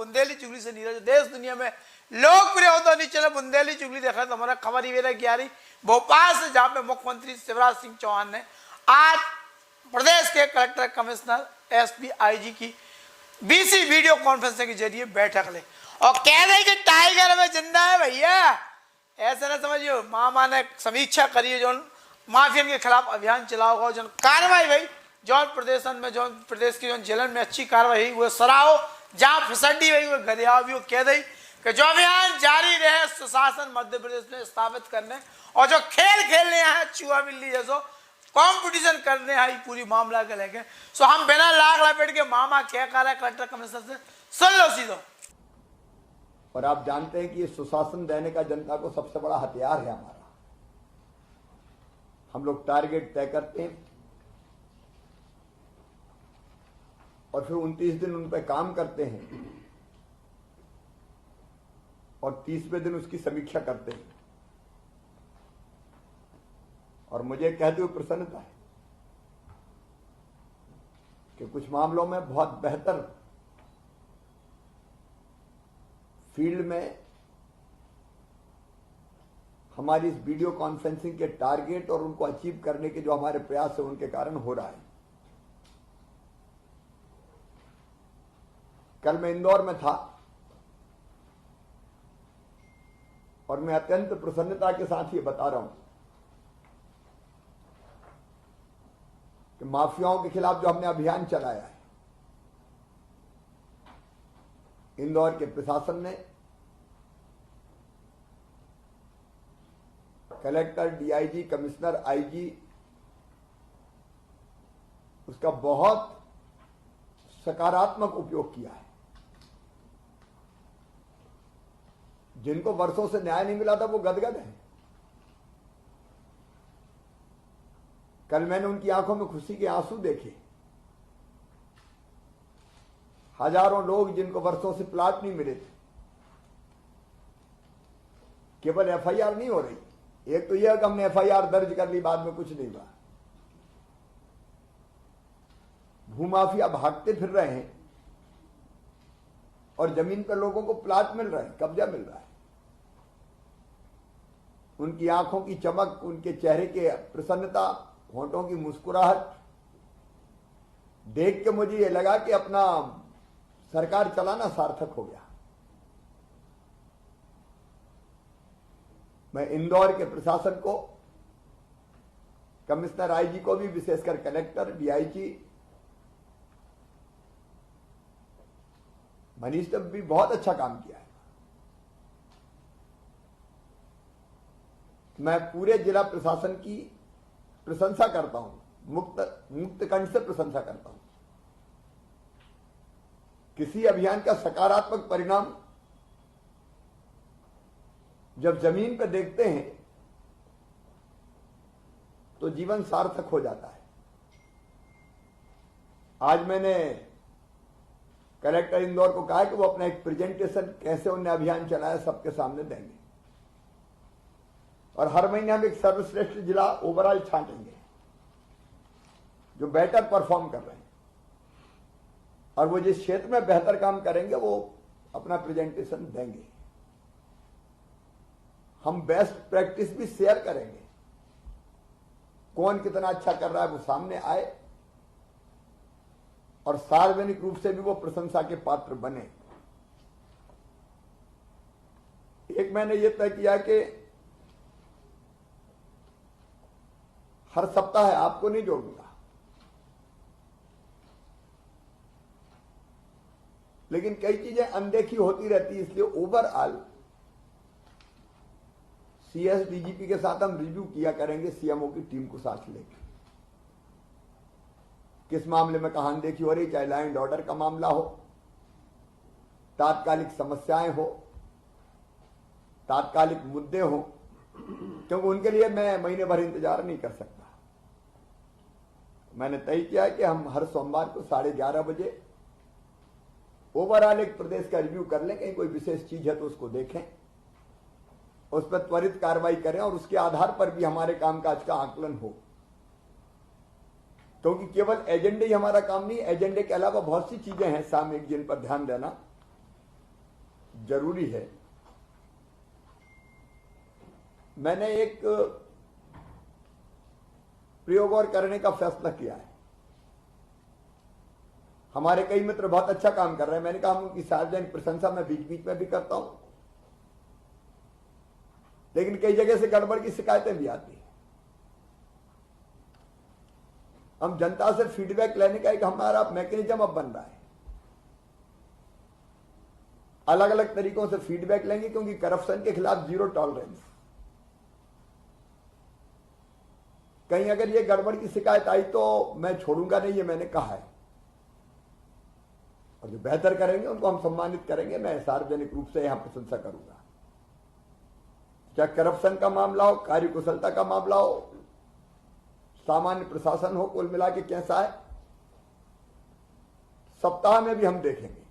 बुंदेली चुगली से नीरज देश दुनिया में लोकप्रिय हो तो नहीं चले बुंदेली चुगली देखा तो हमारा खबर ही वेरा की आ रही भोपाल से, जहां पे मुख्यमंत्री शिवराज सिंह चौहान ने आज प्रदेश के कलेक्टर, कमिश्नर, एसपी, आईजी की बीसी वीडियो कॉन्फ्रेंसिंग के जरिए बैठक ले और कह रहे कि टाइगर में जिंदा है भैया। ऐसा ना समझियो, मामा ने समीक्षा करी जो माफियन के खिलाफ अभियान चलाओ होगा, जो कार्रवाई भाई जौन प्रदेशन में, जो प्रदेश की जो जेलन में अच्छी कार्रवाई हुई वो सराहो, जहां फिसड्डी हुई वो गरियाव भी, वो कह दी कि जो अभियान जारी रहे सुशासन मध्य प्रदेश में स्थापित करने और जो खेल खेलने हैं चूहा बिल्ली जैसो कंपटीशन करने हैं पूरी मामला के लेके। सो हम बिना लाग लपेट के मामा क्या कर रहे कलेक्टर कमिश्नर से सुन लो सीधो। और आप जानते हैं कि ये सुशासन देने का जनता को सबसे बड़ा हथियार है हमारा। हम लोग टारगेट तय करते हैं और फिर 29 दिन उन पर काम करते हैं और 30वें दिन उसकी समीक्षा करते हैं। और मुझे कहते हुए प्रसन्नता है कि कुछ मामलों में बहुत बेहतर फील्ड में हमारी इस वीडियो कॉन्फ्रेंसिंग के टारगेट और उनको अचीव करने के जो हमारे प्रयास है उनके कारण हो रहा है। कल मैं इंदौर में था और मैं अत्यंत प्रसन्नता के साथ ये बता रहा हूं कि माफियाओं के खिलाफ जो हमने अभियान चलाया है, इंदौर के प्रशासन ने, कलेक्टर, डीआईजी, कमिश्नर, आईजी उसका बहुत सकारात्मक उपयोग किया है। जिनको वर्षों से न्याय नहीं मिला था वो गदगद है। कल मैंने उनकी आंखों में खुशी के आंसू देखे। हजारों लोग जिनको वर्षों से प्लाट नहीं मिले थे, केवल एफआईआर नहीं हो रही, एक तो यह कि हमने एफआईआर दर्ज कर ली, बाद में कुछ नहीं हुआ। भूमाफिया भागते फिर रहे हैं और जमीन पर लोगों को प्लाट मिल रहा है, कब्जा मिल रहा है। उनकी आंखों की चमक, उनके चेहरे के प्रसन्नता, होंठों की मुस्कुराहट देख के मुझे यह लगा कि अपना सरकार चलाना सार्थक हो गया। मैं इंदौर के प्रशासन को, कमिश्नर, आईजी को भी, विशेषकर कलेक्टर, डीआईजी, मनीष ने भी बहुत अच्छा काम किया है। मैं पूरे जिला प्रशासन की प्रशंसा करता हूं, मुक्त कंठ से प्रशंसा करता हूं। किसी अभियान का सकारात्मक परिणाम जब जमीन पर देखते हैं तो जीवन सार्थक हो जाता है। आज मैंने कलेक्टर इंदौर को कहा कि वो अपना एक प्रेजेंटेशन कैसे उन्हें अभियान चलाया सबके सामने देंगे और हर महीने हम एक सर्वश्रेष्ठ जिला ओवरऑल छांटेंगे जो बेटर परफॉर्म कर रहे हैं और वो जिस क्षेत्र में बेहतर काम करेंगे वो अपना प्रेजेंटेशन देंगे। हम बेस्ट प्रैक्टिस भी शेयर करेंगे, कौन कितना अच्छा कर रहा है वो सामने आए और सार्वजनिक रूप से भी वो प्रशंसा के पात्र बने। एक मैंने ये तय किया कि हर सप्ताह आपको नहीं जोड़ूंगा, लेकिन कई चीजें अनदेखी होती रहती है, इसलिए ओवरऑल सीएस डीजीपी के साथ हम रिव्यू किया करेंगे, सीएमओ की टीम को साथ लेकर किस मामले में कहां अनदेखी हो रही, चाहे लॉ एंड ऑर्डर का मामला हो, तात्कालिक समस्याएं हो, तात्कालिक मुद्दे हो, क्योंकि उनके लिए मैं महीने भर इंतजार नहीं कर सकता। मैंने तय किया कि हम हर सोमवार को 11:30 बजे ओवरऑल एक प्रदेश का रिव्यू कर लें, कहीं कोई विशेष चीज है तो उसको देखें, उस पर त्वरित कार्रवाई करें और उसके आधार पर भी हमारे कामकाज का आकलन हो। क्योंकि केवल एजेंडे ही हमारा काम नहीं, एजेंडे के अलावा बहुत सी चीजें हैं सामयिक जिन पर ध्यान देना। जरूरी है। मैंने एक प्रयोग और करने का फैसला किया है। हमारे कई मित्र बहुत अच्छा काम कर रहे हैं, मैंने कहा उनकी सार्वजनिक प्रशंसा मैं बीच बीच में भी करता हूं, लेकिन कई जगह से गड़बड़ की शिकायतें भी आती हैं। हम जनता से फीडबैक लेने का एक हमारा मैकेनिज्म अब बन रहा है। अलग अलग तरीकों से फीडबैक लेंगे, क्योंकि करप्शन के खिलाफ जीरो टॉलरेंस। कहीं अगर ये गड़बड़ की शिकायत आई तो मैं छोड़ूंगा नहीं, ये मैंने कहा है। और जो बेहतर करेंगे उनको हम सम्मानित करेंगे। मैं सार्वजनिक रूप से यहां प्रशंसा करूंगा। चाहे करप्शन का मामला हो, कार्यकुशलता का मामला हो, सामान्य प्रशासन हो, कुल मिला के कैसा है, सप्ताह में भी हम देखेंगे।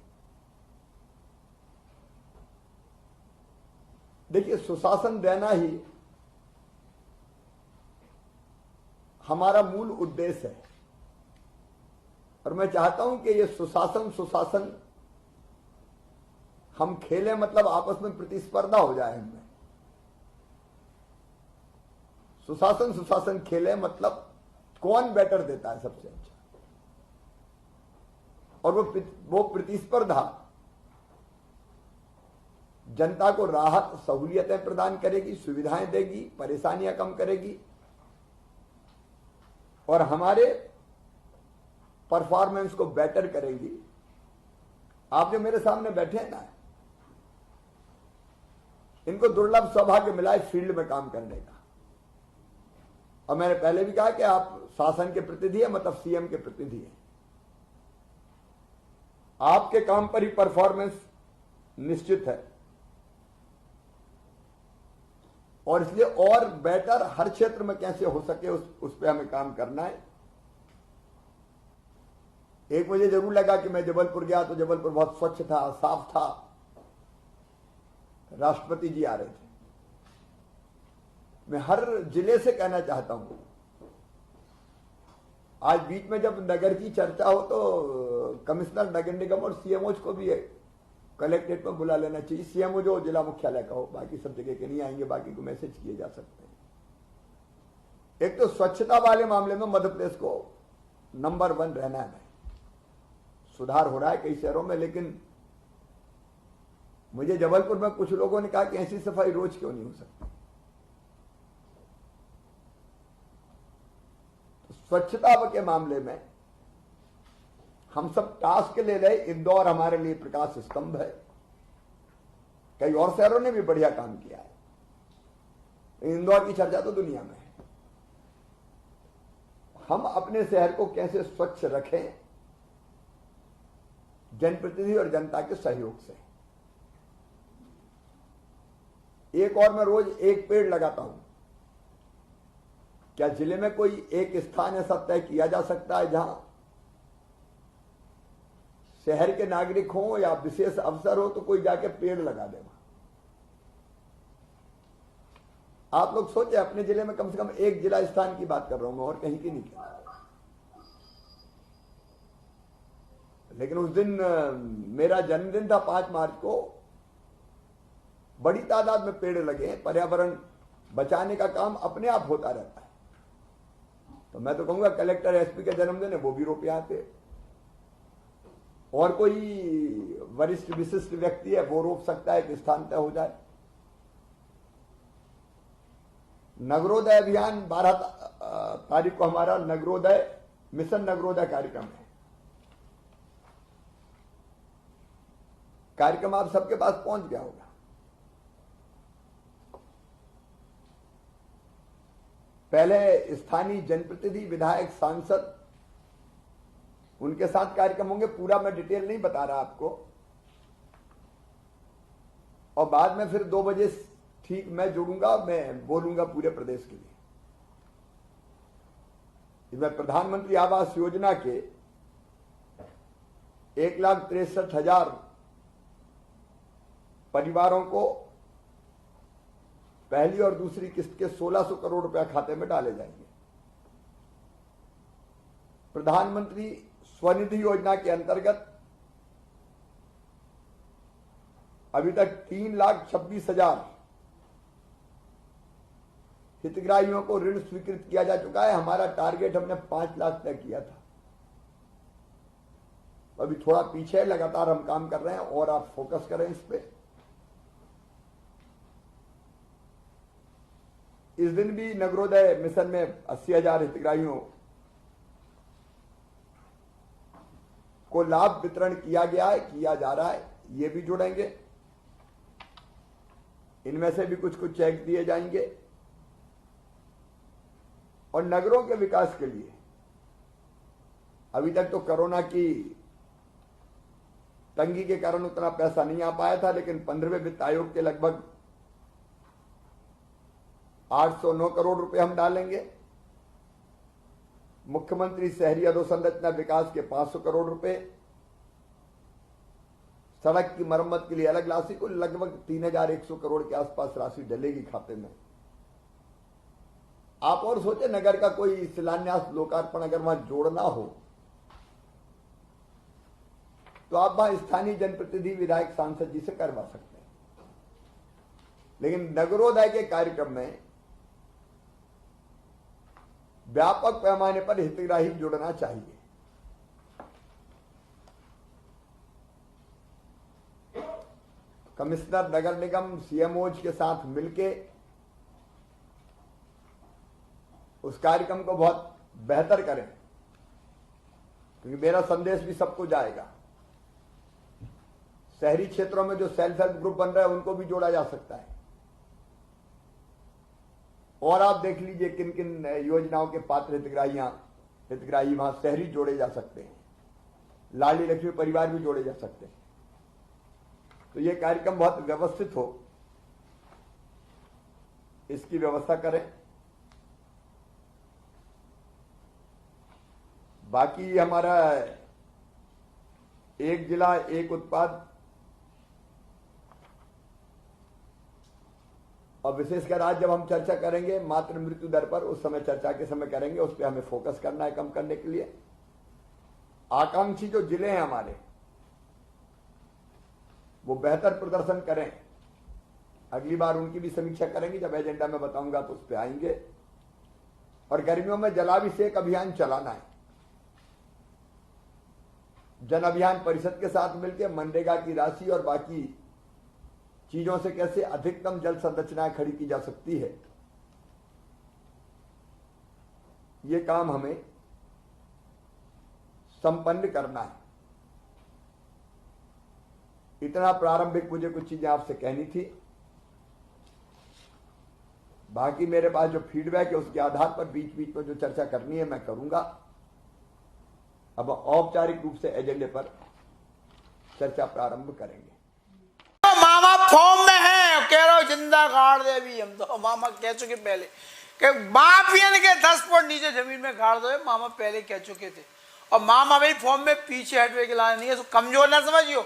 देखिए, सुशासन देना ही हमारा मूल उद्देश्य है। और मैं चाहता हूं कि ये सुशासन हम खेलें, मतलब आपस में प्रतिस्पर्धा हो जाए हमें। सुशासन खेले मतलब कौन बेटर देता है सबसे अच्छा, और वो प्रतिस्पर्धा जनता को राहत सहूलियतें प्रदान करेगी, सुविधाएं देगी, परेशानियां कम करेगी, और हमारे परफॉर्मेंस को बेटर करेगी। आप जो मेरे सामने बैठे हैं ना, इनको दुर्लभ सौभाग्य मिला है फील्ड में काम करने का। और मैंने पहले भी कहा कि आप शासन के प्रतिनिधि हैं, मतलब सीएम के प्रतिनिधि हैं। आपके काम पर ही परफॉर्मेंस निश्चित है, और इसलिए और बेटर हर क्षेत्र में कैसे हो सके उस पर हमें काम करना है। एक मुझे जरूर लगा कि मैं जबलपुर गया तो जबलपुर बहुत स्वच्छ था, साफ था, राष्ट्रपति जी आ रहे थे। मैं हर जिले से कहना चाहता हूं, आज बीच में जब नगर की चर्चा हो तो कमिश्नर नगर निगम और सीएमओ को भी कलेक्ट्रेट में बुला लेना चाहिए। सीएमओ जो जिला मुख्यालय का हो, बाकी सब जगह के नहीं आएंगे, बाकी को मैसेज किए जा सकते हैं। एक तो स्वच्छता वाले मामले में मध्य प्रदेश को नंबर 1 रहना है। सुधार हो रहा है कई शहरों में, लेकिन मुझे जबलपुर में कुछ लोगों ने कहा कि ऐसी सफाई रोज क्यों नहीं हो सकती। तो स्वच्छता के मामले में हम सब टास्क ले रहे। इंदौर हमारे लिए प्रकाश स्तंभ है, कई और शहरों ने भी बढ़िया काम किया है। इंदौर की चर्चा तो दुनिया में है। हम अपने शहर को कैसे स्वच्छ रखें, जनप्रतिनिधि और जनता के सहयोग से। एक और मैं रोज एक पेड़ लगाता हूं। क्या जिले में कोई एक स्थान ऐसा तय किया जा सकता है जहां शहर के नागरिक हो या विशेष अवसर हो तो कोई जाके पेड़ लगा दे? आप लोग सोचे, अपने जिले में कम से कम एक जिला स्थान की बात कर रहा हूं मैं, और कहीं की नहीं कर रहा। लेकिन उस दिन मेरा जन्मदिन था 5 मार्च को, बड़ी तादाद में पेड़ लगे। पर्यावरण बचाने का काम अपने आप होता रहता है। तो मैं तो कहूंगा कलेक्टर एसपी का जन्मदिन है, वो भी रोप आते, और कोई वरिष्ठ विशिष्ट व्यक्ति है वो रोक सकता है कि स्थान तय हो जाए। नगरोदय अभियान 12 तारीख को हमारा नगरोदय मिशन नगरोदय कार्यक्रम है। कार्यक्रम आप सबके पास पहुंच गया होगा। पहले स्थानीय जनप्रतिनिधि, विधायक, सांसद, उनके साथ कार्यक्रम होंगे। पूरा मैं डिटेल नहीं बता रहा आपको। और बाद में फिर 2 बजे ठीक मैं जुड़ूंगा, मैं बोलूंगा पूरे प्रदेश के लिए। इसमें प्रधानमंत्री आवास योजना के 1,63,000 परिवारों को पहली और दूसरी किस्त के 1600 करोड़ रुपया खाते में डाले जाएंगे। प्रधानमंत्री स्वनिधि योजना के अंतर्गत अभी तक 3,26,000 हितग्राहियों को ऋण स्वीकृत किया जा चुका है। हमारा टारगेट हमने 5 लाख तय किया था। अभी थोड़ा पीछे है, लगातार हम काम कर रहे हैं और आप फोकस करें इस पे। इस दिन भी नगरोदय मिशन में 80,000 हितग्राहियों को लाभ वितरण किया गया है, किया जा रहा है। ये भी जुड़ेंगे, इनमें से भी कुछ चेक दिए जाएंगे। और नगरों के विकास के लिए अभी तक तो कोरोना की तंगी के कारण उतना पैसा नहीं आ पाया था, लेकिन 15वें वित्त आयोग के लगभग 809 करोड़ रुपए हम डालेंगे। मुख्यमंत्री शहरी अधोसंरचना विकास के 500 करोड़ रुपए, सड़क की मरम्मत के लिए अलग राशि, को लगभग 3,100 करोड़ के आसपास राशि डलेगी खाते में। आप और सोचे, नगर का कोई शिलान्यास लोकार्पण अगर वहां जोड़ना हो तो आप वहां स्थानीय जनप्रतिनिधि, विधायक, सांसद जी से करवा सकते हैं। लेकिन नगरोदय के कार्यक्रम में व्यापक पैमाने पर हितग्राही जुड़ना चाहिए। कमिश्नर नगर निगम सीएमओज के साथ मिलके उस कार्यक्रम को बहुत बेहतर करें, क्योंकि मेरा संदेश भी सबको जाएगा। शहरी क्षेत्रों में जो सेल्फ हेल्प ग्रुप बन रहा है उनको भी जोड़ा जा सकता है। और आप देख लीजिए किन किन योजनाओं के पात्र हितग्राही वहां शहरी जोड़े जा सकते हैं। लाडली लक्ष्मी परिवार भी जोड़े जा सकते हैं। तो ये कार्यक्रम बहुत व्यवस्थित हो, इसकी व्यवस्था करें। बाकी हमारा एक जिला एक उत्पाद, और विशेषकर आज जब हम चर्चा करेंगे मातृ मृत्यु दर पर, उस समय चर्चा के समय करेंगे, उस पर हमें फोकस करना है कम करने के लिए। आकांक्षी जो जिले हैं हमारे, वो बेहतर प्रदर्शन करें। अगली बार उनकी भी समीक्षा करेंगे, जब एजेंडा में बताऊंगा तो उस पर आएंगे। और गर्मियों में जलाभिषेक अभियान चलाना है। जन अभियान परिषद के साथ मिलकर मनरेगा की राशि और बाकी चीजों से कैसे अधिकतम जल संरचनाएं खड़ी की जा सकती है, ये काम हमें संपन्न करना है। इतना प्रारंभिक मुझे कुछ चीजें आपसे कहनी थी। बाकी मेरे पास जो फीडबैक है उसके आधार पर बीच बीच में जो चर्चा करनी है मैं करूंगा। अब औपचारिक रूप से एजेंडे पर चर्चा प्रारंभ करेंगे। तो मामा फॉर्म में है, कह रहा हूं जिंदा गाड़ दे। अभी हम तो मामा कह चुके पहले कि माफियन के 10 फुट नीचे जमीन में गाड़ दो, मामा पहले कह चुके थे। और मामा भाई फॉर्म में पीछे हटवे के लाने नहीं है, तो कमजोर ना समझियो।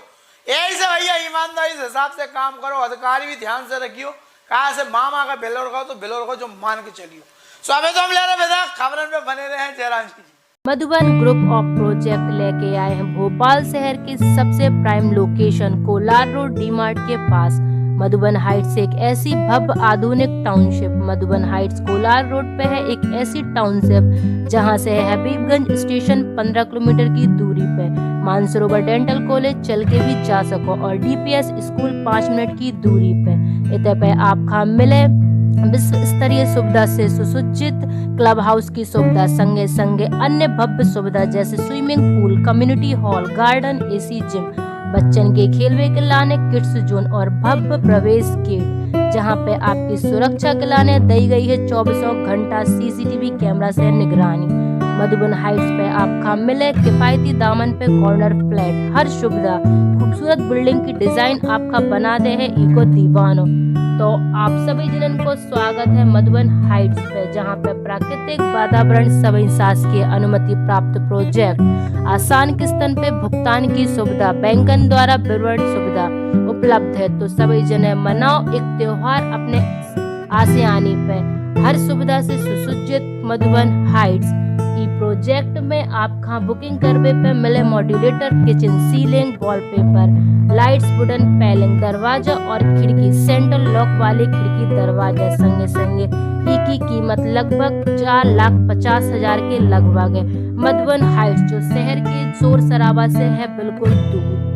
यही से भैया ईमानदारी से हिसाब से काम करो, अधिकारी भी ध्यान से रखियो। कहा से मामा का बिलोर का तो बिलोर को जो मान के चलियो। सो अभी तो हम ले रहे बेटा खबरन में बने रहे हैं जयराम जी। मधुबन ग्रुप ऑफ प्रोजेक्ट लेके आए हैं भोपाल शहर की सबसे prime location Kolar road D-Mart के पास मधुबन हाइट्स एक ऐसी भव्य आधुनिक township. Madhuban Heights Kolar road पे है एक ऐसी टाउनशिप जहां से हबीबगंज स्टेशन 15 किलोमीटर की दूरी पे, मानसरोवर डेंटल कॉलेज चल के भी जा सको और डीपीएस स्कूल 5 मिनट की दूरी पे। इतने पे आप खा मिले विश्व स्तरीय सुविधा से सुसज्जित क्लब हाउस की सुविधा, संगे संगे अन्य भव्य सुविधा जैसे swimming pool, community hall, garden, AC gym, Bachchan के खेलवे के लाने किड्स जोन और भव्य प्रवेश गेट, जहां पे आपकी सुरक्षा के लाने दी गई है 24 घंटा सीसीटीवी कैमरा से निगरानी। मधुबन हाइट्स पे आपका मिले किफायती दामन पे कॉर्नर फ्लैट, हर सुविधा, खूबसूरत बिल्डिंग की डिजाइन आपका बना दे है इको दीवानो। तो आप सभी जनन को स्वागत है मधुबन हाइट्स पे, जहां पे प्राकृतिक वातावरण, सभी शासकीय अनुमति प्राप्त प्रोजेक्ट, आसान किस्तन पे भुगतान की सुविधा, बैंकन द्वारा विवरण सुविधा उपलब्ध है। तो सभी जने मनाओ एक त्योहार अपने आसियानी पे, हर सुविधा से सुसज्जित मधुबन हाइट्स। ई प्रोजेक्ट में आप खां बुकिंग करवे पे मिले modulator kitchen, ceiling, wallpaper, lights, wooden panelling, दरवाजा और खिड़की, सेंट्रल लॉक वाली खिड़की दरवाजा संगे संगे की कीमत लगभग 4,50,000 के लगभग है। मधुबन हाइट्स जो शहर के शोर शराबा से है बिल्कुल दूर।